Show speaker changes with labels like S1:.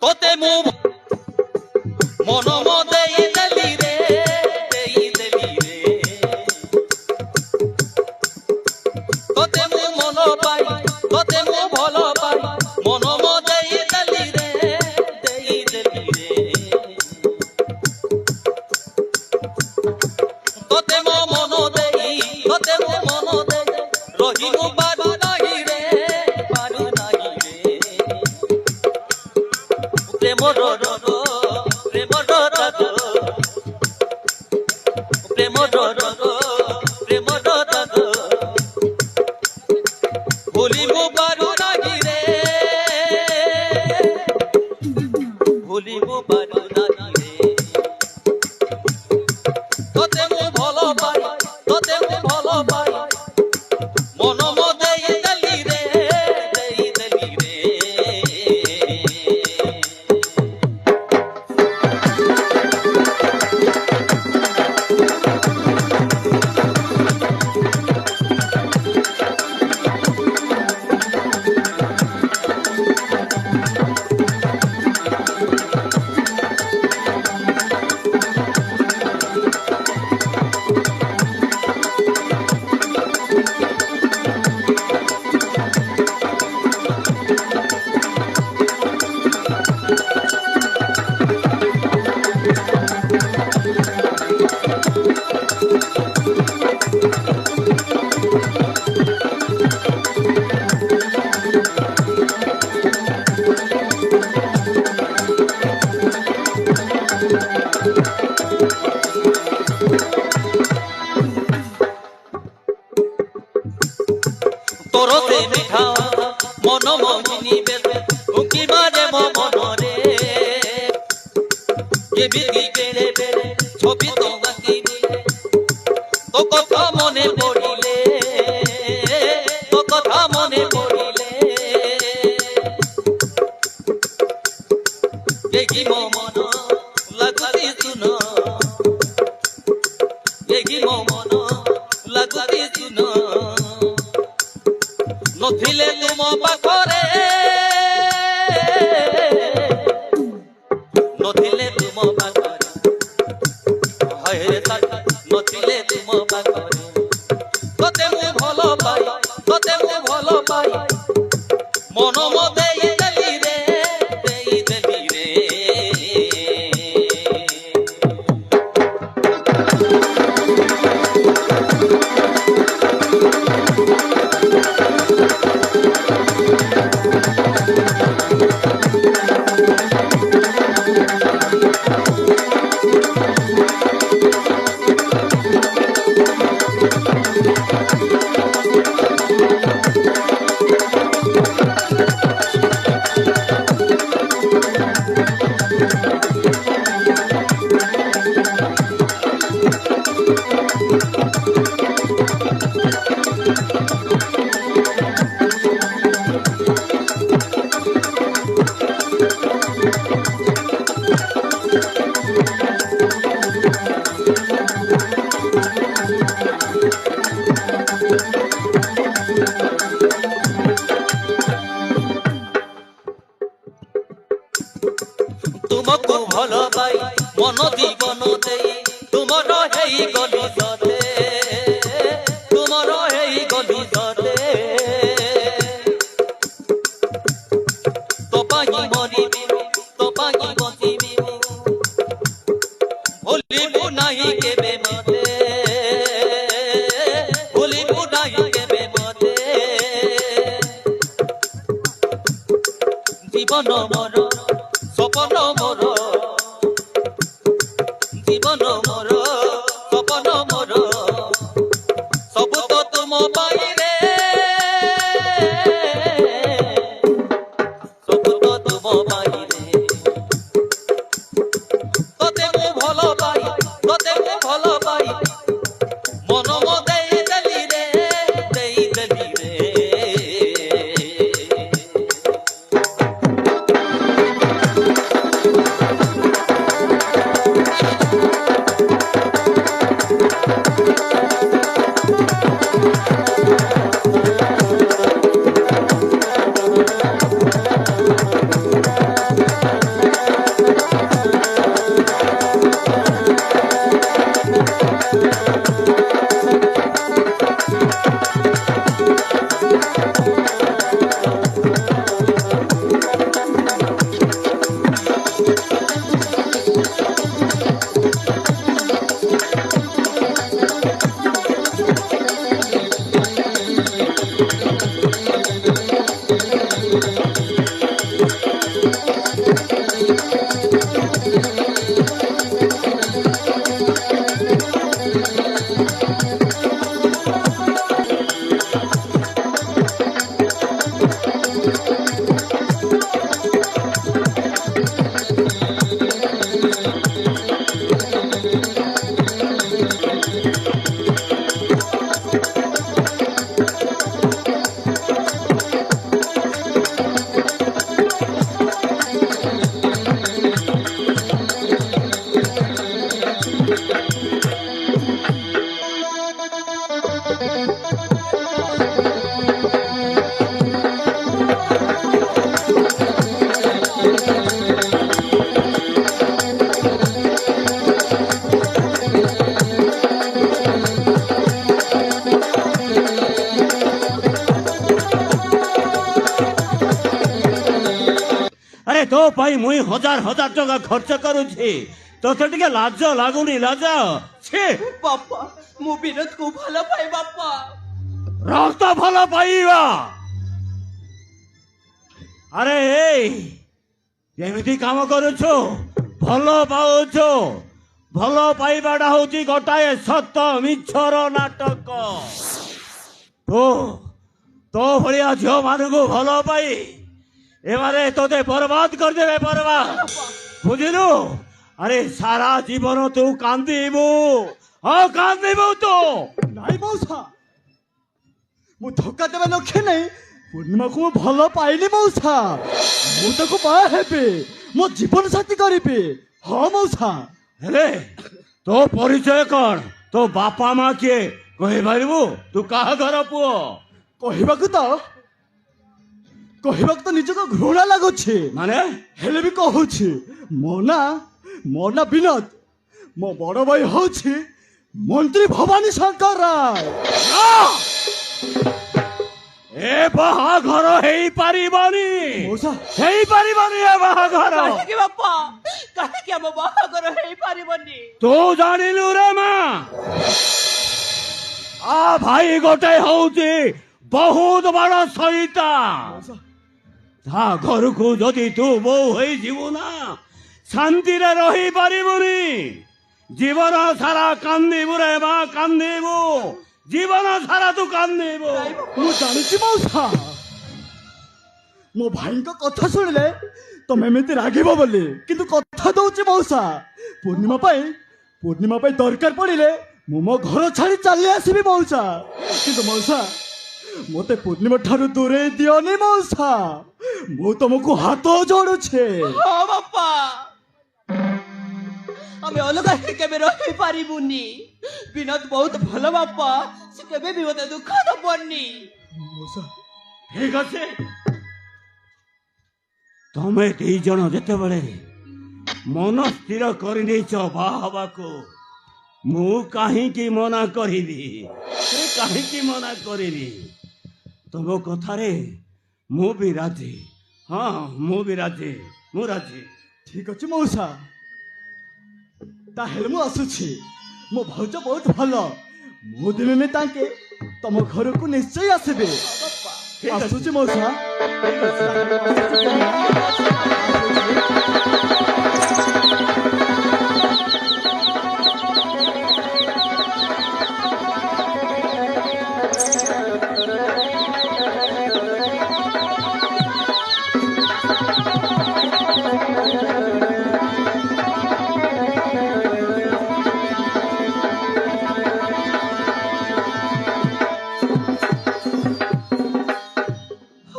S1: তোতে মু মন দেই দেলি রে তোতে মু মন পাই তোতে মু ভাল পাই মন দেই দেলি রে তোতে মো মন দেই তোতে মো মন দেই রহিমু পারু নাহি রে প্রেম রগ প্রেম রগ প্রেম রগ প্রেম রগ ভুলিবু পারু নাহি রে ভুলিবু পারু নাহি রে তোতে মু ভাল পাই তোতে মু ভাল পাই মন দেই দেলি রে তোরতে মিঠা মন মোহিনী বেদে উকি মারে মো মনরে কেবিকি বেড়ে বেড়ে ছবি তো আঁকিলে তো কথা মনে পড়িলে তো কথা মনে পড়িলে দেখি মো মন লাগুতি শুন দেখি মো মন লাগুতি শুন নথিলে তুম পাখরে নথিলে তুম পাখরে হায় সাথী নথিলে তুম পাখরে তোতে মু ভাল পাই তোতে মু ভাল পাই মন দেই দেলি রে तुमको भल पाई मन जीवन दे तुमर हेई गली सते तुमर हेई गली सते तो पाई मरिबी तो पाई बसिबी भूलिबु नाही केबे मते भूलिबु नाही केबे मते जीवन मोर सपन मोर जीवन मोर सपन मोर सब तो तुम पाई रे सब तो तुम पाई रे तोते मु भल पाई तोते मु भल पाई मन देई देली रे
S2: तो पाई मुई हजार हजार टका खर्च करुछि तोते टिके लाज लागुनी लाज छे
S3: बापा मु विनोद को भल पाए बापा
S2: रक्त भल पाइबा अरे एमिति काम करुछु भल पाउछु भल पाइबाटा होची गोटाए सत मिछर नाटक तो भलिया झियो मानकु भल पाई एबारे तोते बर्बाद कर देबे बर्बाद बुझिलु अरे सारा जीवन तू कांदीबु कांदीबु तो
S4: नाई मौसा मु धोखा देबे लक्ष्य नहीं पूर्णिमा को भल पाइली मौसा मु ताको बाहा हेबे मो जीवन साथी करिबे हाँ मौसा
S2: हेले तो परिचय कौन तो बापा माँ किए कहि पारिबु तू काहा घर पुओ
S4: कहबाकू तो निजको घृणा लागुछि
S2: माने
S4: हेले भी कहूछि मो ना विनोद मो बड़ भाई होछि मंत्री भवानी शंकर राय
S2: ए बाहाघर हेई पारिबनी
S4: मौसा
S2: हेई पारिबनी ए बाहाघर
S3: काहे बापा काहे कि हम बाहागर हेई पारिबनी
S2: तू जानिलु रे मां आ भाई गोटे होउची बहुत बड़ शैतान ता घर को जदि तू बो होई जीवु ना शांति रे रही पारिबुनी जीवन सारा कांदीबु रे मां कांदीबु जीवन सारा तू कांदीबु
S4: मु जानिछि मौसा मो भाई को कथा सुनिले तमे एमिति रागिबो बोली किंतु कथा दउछि मौसा पूर्णिमा पाई दरकार पड़िले मु मो घर छाड़ी चली आसीबी मौसा किंतु मौसा मोते पूर्णिमा ठारू दूरे दियोनी मौसा मु तुमको हाथ जोड़ुछे
S3: हाँ बापा हमें अलग केबे रही पारिबुनी विनोद बहुत भल बापा से केबे भी मते दुख दबनी
S4: मौसा
S2: ठीक আছে तमे दी जण जेते बेले मन स्थिर करि देछ बाहाबाको मु काहे की मना करिबी काहे की मना करिबी तुम कथा रे मु भी राजी हाँ मु भी राजी मु राजी
S4: ठीक अछि मौसा ताहेले मु आसुछि मो भौज बहुत भल मु दिने ने ताके तम घर को निश्चय आसीबे आसुछि मौसा
S2: ठीक আছে